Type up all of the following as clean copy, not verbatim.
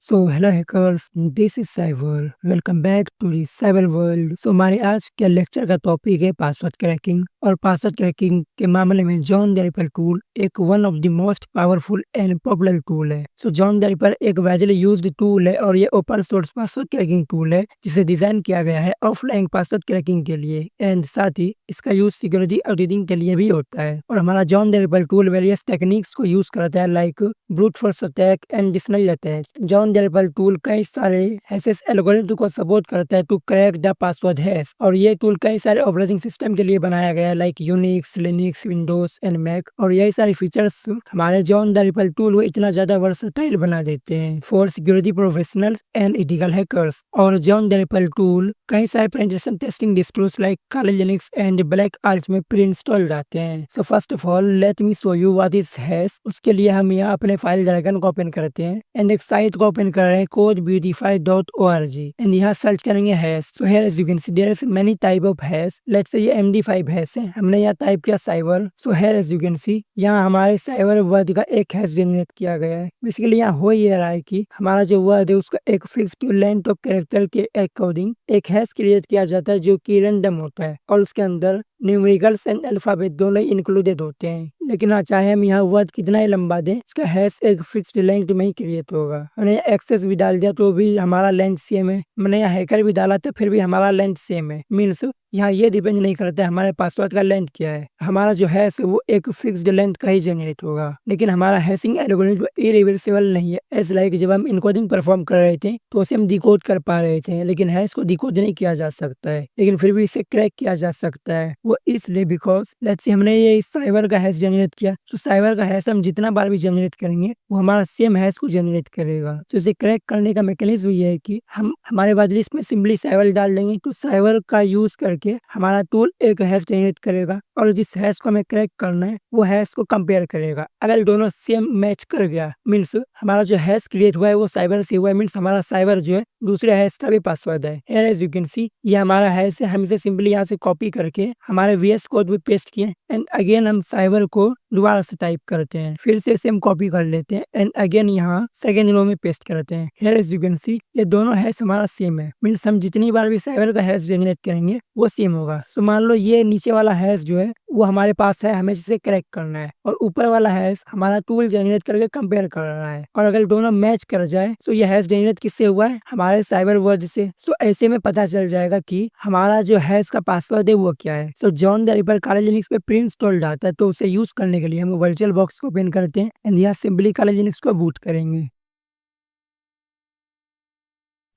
So hello hackers, this is Cyber. Welcome back to the cyber world. So हमारे आज के lecture का topic है पासवर्ड क्रैकिंग। और पासवर्ड क्रैकिंग के मामले में जॉन द रिपर टूल एक one of the most powerful and popular tool है। सो जॉन द रिपर एक वाइडली यूज्ड टूल है और ये open source password cracking tool है जिसे डिजाइन किया गया है ऑफलाइन पासवर्ड क्रैकिंग के लिए एंड साथ ही इसका यूज सिक्योरिटी ऑडिटिंग के लिए भी होता है। और हमारा John the Ripper tool various techniques को यूज करता है like brute force attack and dictionary attack. John the tool कई सारे हैशेस एल्गोरिथम को सपोर्ट करता है to crack the password hash. और ये टूल कई सारे ऑपरेटिंग सिस्टम के लिए बनाया गया है like Unix, Linux, Windows and Mac. और यही सारी फीचर्स हमारे जॉन द टूल को इतना ज्यादा वर्सटाइल बना देते हैं for security professionals and ethical hackers. और जॉन द टूल कई सारे पेनिट्रेशन टेस्टिंग डिस्ट्रोस लाइक काले लिनक्स एंड ब्लैक आर्च में प्री इंस्टॉल जाते हैं। सो first of all let me show you what is hash. उसके लिए हम यहाँ अपने फाइल ड्रैगन को ओपन करते हैं एंड एक साइट को ओपन कर रहे हैं codebeautify.org एंड यहाँ सर्च करेंगे hash. So here as you can see there is many type of hash. Let's say ये MD5 हैश है, हमने यहाँ टाइप किया cyber. So here as you can see यहाँ हमारे साइबर वर्ड का एक हैश जनरेट किया गया है। बेसिकली यहाँ हो ये रहा है कि हमारा जो वर्ड है उसका एक फिक्स्ड लेंथ ऑफ कैरेक्टर के अकॉर्डिंग एक हैश क्रिएट किया जाता है जो कि रैंडम होता है और उसके अंदर न्यूमेरिकल्स एंड अल्फाबेट दोनों इंक्लूडेड होते हैं। लेकिन चाहे हम यहाँ वर्ड कितना ही लंबा दें, इसका हैश एक फिक्स्ड लेंथ में ही क्रिएट होगा। हमने एक्सेस भी डाल दिया तो भी हमारा लेंथ सेम है। मैंने यहाँ हैकर भी डाला था फिर भी हमारा लेंथ सेम है। मीन्स यहाँ ये डिपेंड नहीं करता है हमारे पासवर्ड का लेंथ क्या है, हमारा जो हैश है वो एक फिक्स्ड लेंथ का ही जनरेट होगा। लेकिन हमारा हैशिंग एल्गोरिथम इरिवर्सिबल नहीं है। एज लाइक जब हम इनकोडिंग परफॉर्म कर रहे थे तो उसे हम डिकोड कर पा रहे थे, लेकिन हैश को डिकोड नहीं किया जा सकता है, लेकिन फिर भी इसे क्रैक किया जा सकता है। वो इसलिए बिकॉज लेट्स से हमने ये साइबर का हैश जनरेट किया तो साइबर का हैश हम जितना बार भी जनरेट करेंगे वो हमारा सेम हैश को जनरेट करेगा। तो इसे क्रैक करने का मैकेनिज्म ये है कि हम हमारे बाद लिस्ट में सिंपली साइबर डाल देंगे तो साइबर का यूज करके हमारा टूल एक हैश जनरेट करेगा और जिस हैश को हमें क्रैक करना है वो हैश को कंपेयर करेगा। अगर दोनों सेम मैच कर गया मीन्स हमारा जो हैश क्रिएट हुआ है वो साइबर से हुआ है, मीन्स हमारा साइबर जो है दूसरे हैश का भी पासवर्ड है। Here as you can see ये हमारा हैश है, हम इसे सिंपली यहाँ से कॉपी करके हमारे VS कोड में पेस्ट किए एंड अगेन हम साइबर को दोबारा से टाइप करते हैं, फिर से सेम कॉपी कर लेते हैं एंड अगेन यहाँ सेकेंड रो में पेस्ट करते हैं। Here as you can see ये दोनों हैश हमारा सेम है, मीन्स हम जितनी बार भी साइबर का हैश जनरेट करेंगे वो सेम होगा। तो मान लो ये नीचे वाला हैश जो है वो हमारे पास है, हमें इसे क्रैक करना है और ऊपर वाला हैश हमारा टूल जनरेट करके कंपेयर कर रहा है और अगर दोनों मैच कर जाए तो ये हैश जनरेट किससे हुआ है, हमारे साइबर वर्ड से। सो ऐसे में पता चल जाएगा कि हमारा जो हैश का पासवर्ड है वो क्या है। सो जॉन द रिपर काले लिनक्स पे प्री इंस्टॉल्ड आता है तो उसे यूज करने के लिए हम वर्चुअल बॉक्स को ओपन करते हैं एंड यहाँ सिंपली काले लिनक्स को बूट करेंगे।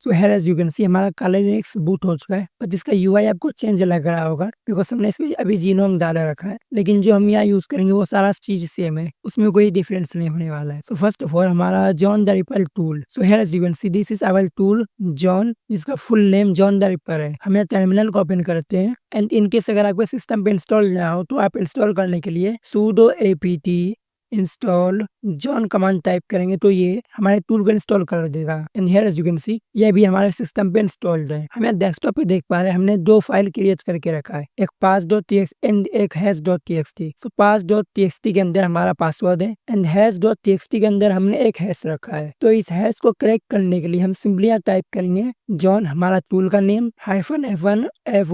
So here as you can see हमारा काला लिनक्स बूट हो चुका है, बट इसका यूआई आपको चेंज लग रहा होगा बिकॉज हमने इसमें अभी जीनोम डाला रखा है, लेकिन जो हम यहाँ यूज करेंगे वो सारा चीज सेम है, उसमें कोई डिफरेंस नहीं होने वाला है। सो फर्स्ट ऑफ ऑल हमारा John the Ripper tool. So here as you can see this is our tool John, जिसका full name John the Ripper है। हम यहाँ टर्मिनल को ओपन करते हैं एंड इनकेस अगर आपके सिस्टम पे इंस्टॉल ना हो तो आप इंस्टॉल करने के लिए sudo apt install John command type करेंगे तो ये हमारे टूल को इंस्टॉल कर देगा and here as you can see ये भी हमारे सिस्टम पे इंस्टॉल्ड है। हम यहाँ डेस्कटॉप पे देख पा रहे हैं हमने दो फाइल क्रिएट करके रखा है, एक pass.txt एंड एक hash.txt। सो pass.txt के अंदर हमारा पासवर्ड है एंड hash.txt के अंदर हमने एक हैश रखा है। तो इस हैश को क्रैक करने के लिए हम सिंपली यहाँ टाइप करेंगे जॉन हमारा टूल का name -f1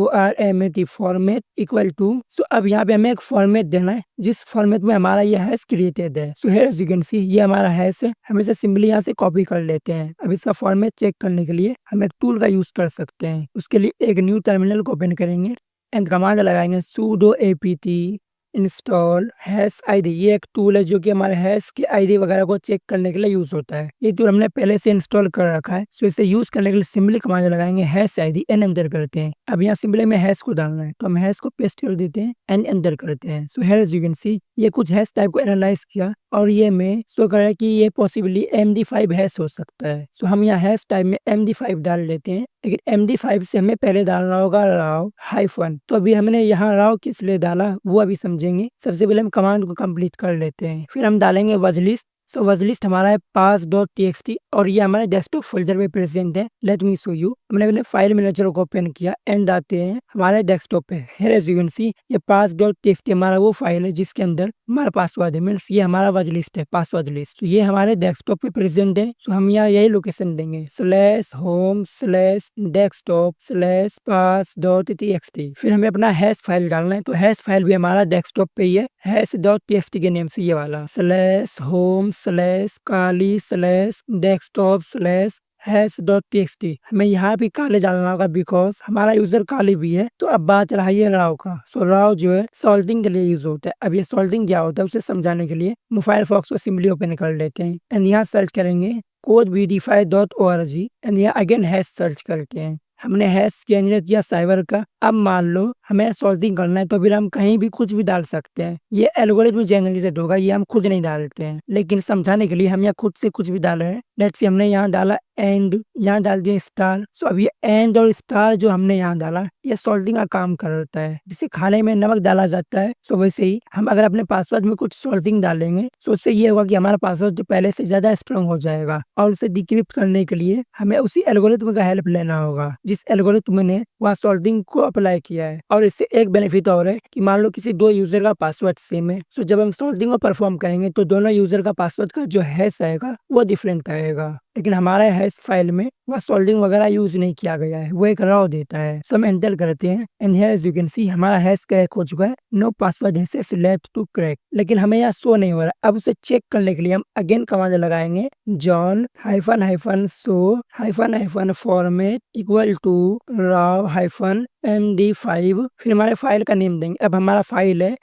format format equal to. So अब यहाँ पे हमें एक फॉर्मेट देना है जिस फॉर्मेट में हमारा यह हैश क्रिएटेड है। So here as you can see ये हमारा हैश है, हम इसे सिंपली यहाँ से कॉपी कर लेते हैं। अब इसका फॉर्मेट चेक करने के लिए हम एक टूल का यूज कर सकते हैं। उसके लिए एक न्यू टर्मिनल को ओपन करेंगे एंड कमांड लगाएंगे sudo apt install hash ID. ये एक टूल है जो कि हमारे हैश के आईडी वगैरह को चेक करने के लिए यूज होता है। ये टूल हमने पहले से इंस्टॉल कर रखा है, सो इसे यूज करने के लिए सिंपली कमांड लगाएंगे हैश आईडी एंड एंटर करते हैं। अब यहाँ सिंपली में हैश को डालना है तो हम हैश को पेस्ट कर देते हैं एंड एंटर करते हैं। So here as you can see ये कुछ हैश टाइप को एनालाइज किया और ये में शो कर रहा है कि ये पॉसिबली MD5 हैश हो सकता है। सो हम यहाँ हैश टाइप में MD5 डाल देते हैं, लेकिन MD5 से हमें पहले डालना होगा राव -1। तो अभी हमने यहाँ राव किस लिए डाला वो अभी समझेंगे। सबसे पहले हम कमांड को कंप्लीट कर लेते हैं, फिर हम डालेंगे word list so word list हमारा है pass.txt और ये हमारे डेस्कटॉप फोल्डर में प्रेजेंट है। Let me show you. हमने पहले फाइल मैनेजर को ओपन किया एंड आते हैं हमारे डेस्कटॉप पे। Here as you can see ये pass.txt हमारा वो फाइल है जिसके अंदर हमारा पासवर्ड है, मीन्स ये हमारा वर्ड लिस्ट है, पासवर्ड लिस्ट। तो ये हमारे डेस्कटॉप पे प्रेजेंट है। सो हम यहाँ यही लोकेशन देंगे /home/desktop/pass.txt। फिर हमें अपना हैश फाइल डालना है, तो हैश फाइल भी हमारा डेस्कटॉप पे ही है, hash.txt के नेम से ये वाला /home/kali/desktop/hash.txt। हमें यहाँ भी काले डालना होगा बिकॉज हमारा यूजर काली भी है। तो अब बात रहा है राव का। सो राव जो है सॉल्विंग के लिए यूज होता है। अब ये सॉल्विंग क्या होता है उसे समझाने के लिए फायरफॉक्स को सिंपली ओपन कर लेते हैं एंड यहाँ सर्च करेंगे codebdfi.org एंड यहाँ अगेन हैश सर्च करते हैं। हमने हैश जनरेट किया साइबर का। अब मान लो हमें सॉल्विंग करना है तो फिर हम कहीं भी कुछ भी डाल सकते हैं। ये एल्गोरिथम जनरेटेड होगा, ये हम खुद नहीं डालते हैं, लेकिन समझाने के लिए हम यहाँ खुद से कुछ भी डाल रहे हैं। लेट्स सी हमने यहाँ डाला एंड, यहाँ डाल दिया स्टार। सो अब ये एंड और स्टार जो हमने यहाँ डाला ये सॉल्विंग का काम करता है। जिसे खाने में नमक डाला जाता है तो वैसे ही हम अगर अपने पासवर्ड में कुछ सॉल्विंग डालेंगे तो उससे ये होगा कि हमारा पासवर्ड जो पहले से ज्यादा स्ट्रांग हो जाएगा। और उसे डिक्रिप्ट करने के लिए हमें उसी एल्गोरिथम का हेल्प लेना होगा जिस एल्गोरिथम ने वहाँ सॉल्विंग को अप्लाई किया है। और इससे एक बेनिफिट और है कि मान लो किसी दो यूजर का पासवर्ड सेम है, तो जब हम सॉल्विंग को परफॉर्म करेंगे तो दोनों यूजर का पासवर्ड का जो हैश आएगा वो डिफरेंट आएगा। लेकिन हमारे हैश फाइल में वह सॉल्विंग वगैरह यूज नहीं किया गया है, वो एक रॉ देता है। तो हम एंटर करते हैं and here as you can see हमारा हैश क्रैक हो चुका है। No password hashes left to crack, लेकिन हमें यहाँ शो नहीं हो रहा। अब उसे चेक करने के लिए हम अगेन कमांड लगाएंगे john-show-format इक्वल टू raw-md5। फिर हमारे फाइल का नेम देंगे। अब हमारा फाइल है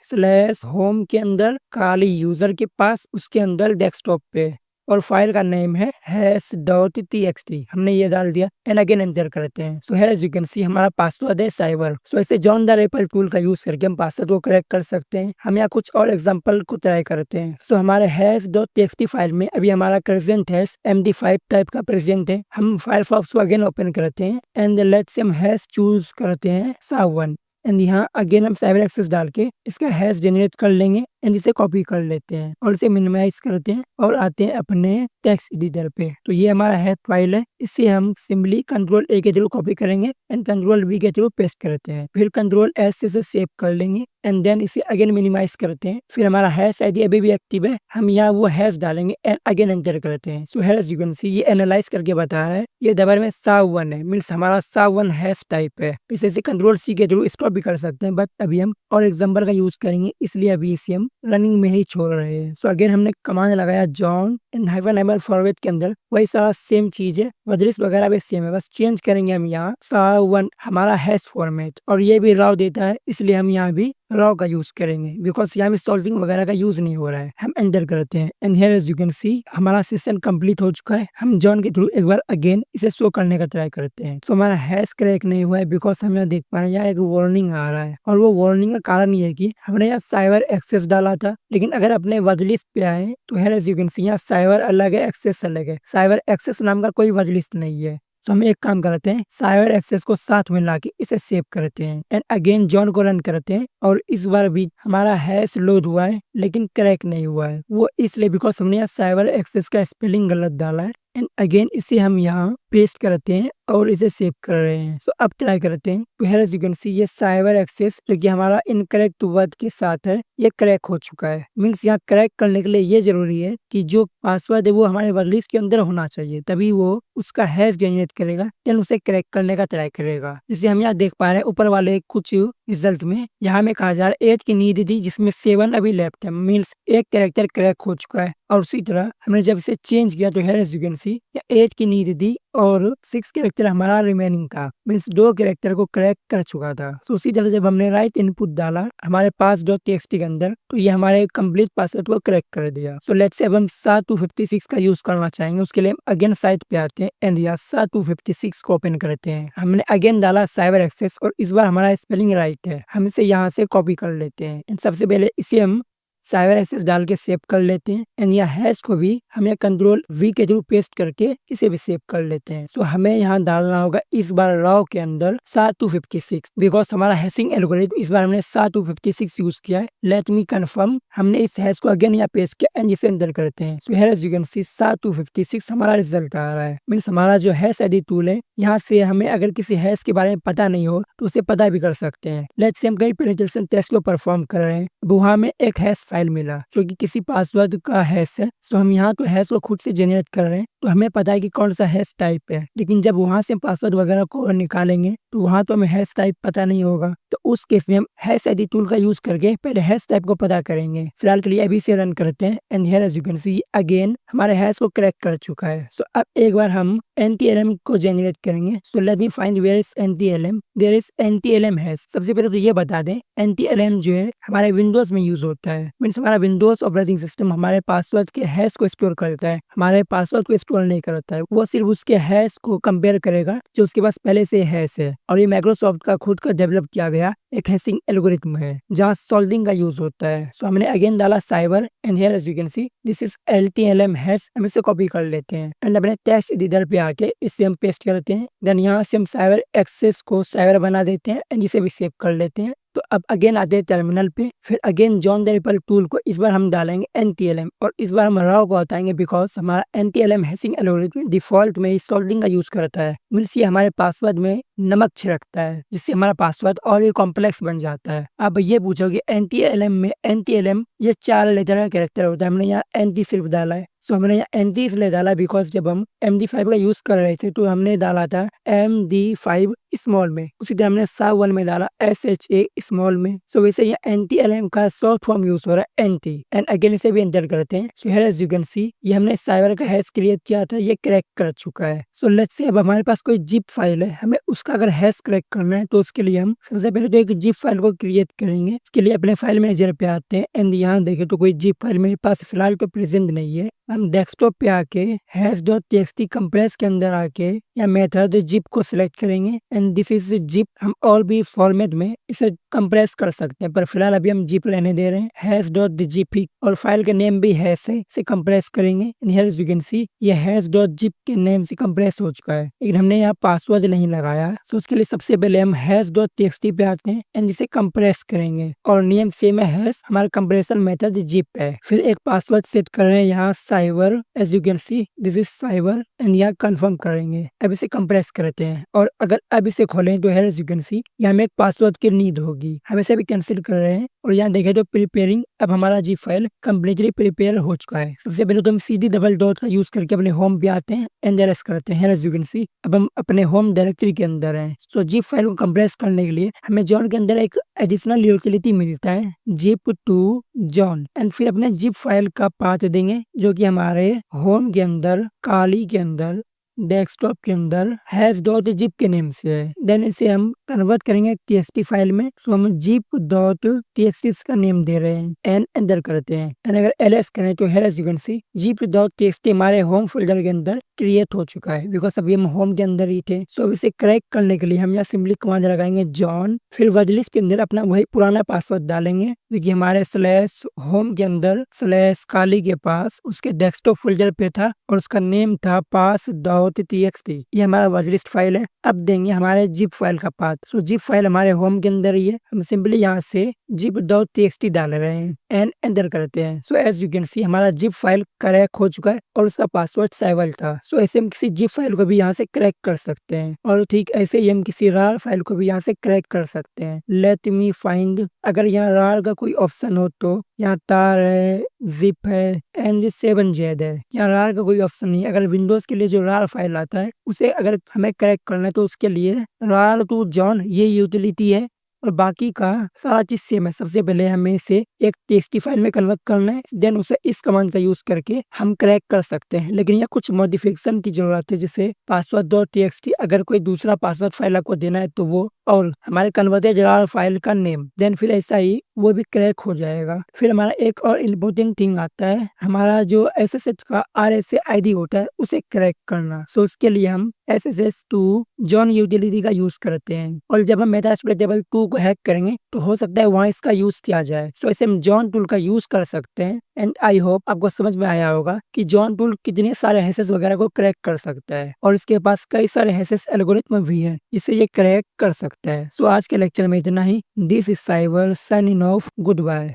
/home के अंदर काली यूजर के पास, उसके अंदर डेस्कटॉप पे, और फाइल का नेम है hash.txt। हमने ये डाल दिया एंड अगेन एंटर करते हैं। So here as you can see हमारा पासवर्ड है साइबर। सो ऐसे जॉन द रेपल टूल का यूज करके हम पासवर्ड को करेक्ट कर सकते हैं। हम यहाँ कुछ और एग्जांपल को ट्राई करते हैं। सो हमारे hash.txt फाइल में अभी हमारा प्रेजेंट हैश md5 टाइप का प्रेजेंट है। हम फायरफॉक्स को अगेन ओपन करते हैं एंड लेट्स से हम हैश चूज करते हैं /1 एंड यहाँ अगेन हम साइबर एक्सेस डाल के इसका हैश जनरेट कर लेंगे एंड इसे कॉपी कर लेते हैं और इसे मिनिमाइज करते हैं और आते हैं अपने टेक्स्ट एडिटर पे। तो ये हमारा हैश फाइल है, इसे हम सिंपली Ctrl+A के थ्रू कॉपी करेंगे एंड Ctrl+V के थ्रू पेस्ट करते हैं। फिर Ctrl+S से इसे सेव कर लेंगे एंड देन इसे अगेन मिनिमाइज करते हैं। फिर हमारा हैश आईडी अभी भी एक्टिव है, हम यहाँ वो हैश डालेंगे एंड अगेन एंटर करते हैं। So here as you can see ये एनालाइज करके बता रहा है ये दबर में /1 है, मीन्स हमारा /1 हैश टाइप है। इसे Ctrl+C के थ्रू स्टॉप भी कर सकते हैं, बट अभी हम और एग्जाम्पल का यूज करेंगे इसलिए अभी इसे हम रनिंग में ही छोड़ रहे हैं। सो अगेन हमने कमांड लगाया जॉन एंड -= फॉरवर्ड के अंदर वही सारा सेम चीज है, एड्रेस वगैरह भी सेम है, बस चेंज करेंगे हम यहाँ /1 हमारा हैश फॉर्मेट, और ये भी राव देता है इसलिए हम यहाँ भी रॉ का यूज करेंगे बिकॉज यहाँ पे सॉल्विंग वगैरह का यूज नहीं हो रहा है। हम एंटर करते हैं and here as you can see हमारा सेशन कंप्लीट हो चुका है। हम जॉन के थ्रू एक बार अगेन इसे शो करने का ट्राई करते हैं। तो हमारा हैश क्रैक नहीं हुआ है बिकॉज हम यहाँ देख पा रहे हैं यहाँ एक वार्निंग आ रहा है, और वो वार्निंग का कारण ये है कि हमने यहाँ साइबर एक्सेस डाला था। लेकिन अगर अपने वर्ड लिस्ट पे आए तो here as you can see यहाँ साइबर अलग है, एक्सेस अलग है। साइबर एक्सेस नाम का कोई वर्ड लिस्ट नहीं है। तो हम एक काम करते हैं साइबर एक्सेस को साथ में लाके इसे सेव करते हैं एंड अगेन जॉन को रन करते हैं, और इस बार भी हमारा हैश लोड हुआ है लेकिन क्रैक नहीं हुआ है। वो इसलिए बिकॉज हमने यहाँ साइबर एक्सेस का स्पेलिंग गलत डाला है एंड अगेन इसे हम यहाँ पेस्ट करते हैं और इसे सेव कर रहे हैं। सो अब ट्राई करते हैं। तो here as you can see ये साइबर एक्सेस जो कि हमारा इनकरेक्ट वर्ड के साथ है ये क्रैक हो चुका है। मीन्स यहाँ क्रैक करने के लिए ये जरूरी है कि जो पासवर्ड है वो हमारे वर्ड लिस्ट के अंदर होना चाहिए, तभी वो उसका हैश जनरेट करेगा देन उसे क्रैक करने का ट्राई करेगा। जिसे हम यहाँ देख पा रहे हैं ऊपर वाले कुछ रिजल्ट में यहाँ में कहा जा रहा है 8 की नीड थी जिसमें 7 अभी लेफ्ट है, मीन्स एक कैरेक्टर क्रैक हो चुका है। और उसी तरह हमने जब इसे चेंज किया तो here as you can see 8 की नीड थी और 6 कैरेक्टर हमारा रिमेनिंग था, मीन्स 2 कैरेक्टर को क्रैक कर चुका था। तो उसी तरह जब हमने राइट इनपुट डाला हमारे pass.txt के अंदर तो ये हमारे कंप्लीट पासवर्ड को क्रैक कर दिया। तो लेट्स से अब हम SHA-256 का यूज करना चाहेंगे, उसके लिए हम अगेन साइट पे आते हैं एंड यहाँ SHA-256 को ओपन करते हैं। हमने अगेन डाला साइबर एक्सेस और इस बार हमारा स्पेलिंग राइट है। हम इसे यहाँ से कॉपी कर लेते हैं। सबसे पहले इसे हम साइबर एक्सेस डाल के सेव कर लेते हैं एंड यहाँ हैश को भी हम यहाँ कंट्रोल वी के थ्रू पेस्ट करके इसे भी सेव कर लेते हैं। तो हमें यहाँ डालना होगा इस बार रॉ के अंदर SHA-256 बिकॉज हमारा हैशिंग एल्गोरिथम इस बार हमने SHA-256 यूज किया है। लेट मी कंफर्म, हमने इस हैश को अगेन यहाँ पेस्ट किया एंड इसे एंटर करते हैं। So here as you can see SHA-256 हमारा रिजल्ट आ रहा है। मीन्स हमारा जो हैश एडिट टूल है, यहाँ से हमें अगर किसी हैश के बारे में पता नहीं हो तो उसे पता भी कर सकते हैं। लेट्स से हम कहीं पेनिट्रेशन टेस्ट को परफॉर्म कर रहे हैं, वहाँ में एक हैश फाइल मिला जो कि किसी पासवर्ड का हैश है। तो हम यहाँ तो हैश को खुद से जनरेट कर रहे हैं तो हमें पता है कि कौन सा हैश टाइप है, लेकिन जब वहाँ से पासवर्ड वगैरह को निकालेंगे तो वहाँ तो हमें हैश टाइप पता नहीं होगा। तो उस केस में हम हैश एडिट टूल का यूज करके पहले हैश टाइप को पता करेंगे। फिलहाल के लिए अभी से रन करते हैं and here as you can see again हमारे हैश को क्रैक कर चुका है। सो अब एक बार हम NTLM को जनरेट करेंगे। So let me find where is NTLM। There is NTLM hash. सबसे पहले तो ये बता दें NTLM जो है हमारे विंडोज में यूज होता है। मीन्स हमारा विंडोज ऑपरेटिंग सिस्टम हमारे पासवर्ड के हैश को स्टोर करता है, हमारे पासवर्ड को स्टोर नहीं करता है। वो सिर्फ उसके हैश को कंपेयर करेगा जो उसके पास पहले से हैश है। और ये माइक्रोसॉफ्ट का खुद का डेवलप किया गया एक हैशिंग एल्गोरिथम है जहाँ सॉल्विंग का यूज होता है। सो हमने अगेन डाला cyber and here as you can see this is LTLM hash. हम इसे कॉपी कर लेते हैं एंड अपने टेक्स्ट एडिटर पे आके इसे हम पेस्ट करते हैं। देन यहाँ से हम साइबर एक्सेस को साइबर बना देते हैं एंड इसे भी सेव कर लेते हैं। तो अब अगेन आते हैं टर्मिनल पे, फिर again John the ripple tool को इस बार हम डालेंगे NTLM और इस बार हम रॉ को हटाएंगे बिकॉज हमारा NTLM हैशिंग एल्गोरिथम डिफॉल्ट में सॉल्विंग का यूज करता है। मीन्स ये हमारे पासवर्ड में नमक छिड़कता है जिससे हमारा पासवर्ड और भी कॉम्प्लेक्स बन जाता है। अब ये पूछोगे NTLM में NTLM ये 4 लेटर का कैरेक्टर होता है, हमने यहाँ NT सिर्फ डाला है। सो हमने यहाँ NT इसलिए डाला बिकॉज जब हम MD5 का यूज कर रहे थे तो हमने डाला था MD5 स्मॉल में, उसी तरह हमने SHA-1 में डाला SHA स्मॉल में। सो वैसे ये NTLM का शॉर्ट फॉर्म यूज हो रहा है NT एंड अगेन इसे भी एंटर करते हैं। So here as you can see ये हमने साइबर का हैश क्रिएट किया था, ये क्रैक कर चुका है। सो लेट्स से अब हमारे पास कोई जिप फाइल है, हमें उसका अगर हैश क्रैक करना है तो उसके लिए हम सबसे पहले तो एक जिप फाइल को क्रिएट करेंगे। इसके लिए अपने फाइल मैनेजर पे आते हैं एंड यहाँ देखें तो कोई जिप फाइल मेरे पास फिलहाल तो प्रेजेंट नहीं है। हम डेस्कटॉप पे आके हैश.txt कंप्रेस के अंदर आके या मेथड जिप को सिलेक्ट करेंगे एंड दिस इज जिप। हम और भी फॉर्मेट में इसे कंप्रेस कर सकते हैं पर फिलहाल अभी हम जिप रहने दे रहे हैं हैश.zip और फाइल का नेम भी हैश है, इसे कंप्रेस करेंगे and here you can see ये हैश.zip के नेम से कंप्रेस हो चुका है, लेकिन हमने यहाँ पासवर्ड नहीं लगाया। तो उसके लिए सबसे पहले हम हैश.txt पे आते हैं एंड इसे कंप्रेस करेंगे और नेम सेम है हैश, हमारा कंप्रेशन मेथड जिप है। फिर एक पासवर्ड सेट कर रहे हैं यहाँ cyber, as you can see this is cyber and यहाँ कंफर्म करेंगे। अब इसे कंप्रेस करते हैं और अगर अब इसे खोलें तो एज यू कैन सी यहाँ में एक पासवर्ड की नीड होगी, हम इसे भी कैंसिल कर रहे हैं और यहाँ देखें तो प्रिपेयरिंग। अब हमारा जिप फाइल कम्प्लीटली प्रिपेयर हो चुका है। सबसे पहले तो हम CD डबल डॉट का यूज करके अपने होम पे आते हैं एंड एरेस्ट करते हैं। एज यू कैन सी अब हम अपने होम डायरेक्टरी के अंदर हैं। सो जिप फाइल को कंप्रेस करने के लिए हमें जॉन के अंदर एक एडिशनल यूटिलिटी मिलता है जिप टू जॉन एंड फिर अपने जिप फाइल का पाथ देंगे जो कि हमारे होम के अंदर, काली के अंदर, डेस्कटॉप के अंदर हैश.zip के नेम से है। देन इसे हम कन्वर्ट करेंगे TXT फाइल में। तो हम zip.txt का नेम दे रहे हैं एंड एंटर करते हैं एंड अगर ls करें तो as you can C zip.txt हमारे होम फोल्डर के अंदर क्रिएट हो चुका है बिकॉज अभी हम होम के अंदर ही थे। सो इसे क्रैक करने के लिए हम यहाँ सिंपली कमांड लगाएंगे जॉन, फिर वर्डलिस्ट के अंदर अपना वही पुराना पासवर्ड डालेंगे क्योंकि हमारे स्लैश होम के अंदर स्लैश काली के पास उसके डेस्कटॉप फोल्डर पे था और उसका नेम था pass.txt। ये हमारा वर्डलिस्ट फाइल है। अब देंगे हमारे जिप फाइल का पाथ। सो जिप फाइल हमारे होम के अंदर ही है, हम सिंपली यहाँ से zip.txt डाल रहे हैं एंड एंटर करते हैं। So as you can see हमारा जिप फाइल क्रैक हो चुका है और उसका पासवर्ड साइबर था। सो ऐसे हम किसी जिप फाइल को भी यहाँ से क्रैक कर सकते हैं और ठीक ऐसे ही हम किसी रार फाइल को भी यहाँ से क्रैक कर सकते हैं। लेट मी फाइंड, अगर यहाँ रार का कोई ऑप्शन हो तो यहाँ तार है, जिप है एंड 7z है। यहाँ रार का कोई ऑप्शन नहीं है। अगर विंडोज के लिए जो रार फाइल आता है उसे अगर हमें क्रैक करना है तो उसके लिए रार टू जॉन ये यूटिलिटी है और बाकी का सारा चीज सेम है। सबसे पहले हमें इसे एक टेक्स्ट फाइल में कन्वर्ट करना है, देन उसे इस कमांड का यूज करके हम क्रैक कर सकते हैं, लेकिन यहाँ कुछ मॉडिफिकेशन की जरूरत है जैसे password.txt अगर कोई दूसरा पासवर्ड फाइल आपको देना है तो वो, और हमारे कन्वर्टेड रार फाइल का नेम, देन फिर ऐसा ही वो भी क्रैक हो जाएगा। फिर हमारा एक और इम्पोर्टेंट थिंग आता है, हमारा जो SSH का RSA ID होता है उसे क्रैक करना। सो उसके लिए हम SSH टू जॉन यूटिलिटी का यूज करते हैं और जब हम मेटास्प्लोइटेबल 2 को हैक करेंगे तो हो सकता है वहाँ इसका यूज़ किया जाए। तो ऐसे हम जॉन टूल का यूज़ कर सकते हैं एंड आई होप आपको समझ में आया होगा कि जॉन टूल कितने सारे हैशेस वगैरह को क्रैक कर सकता है और इसके पास कई सारे हैशेस एल्गोरिथम भी हैं जिससे ये क्रैक कर सकता है। सो आज के लेक्चर में इतना ही। This is Cyber signing off. Good bye.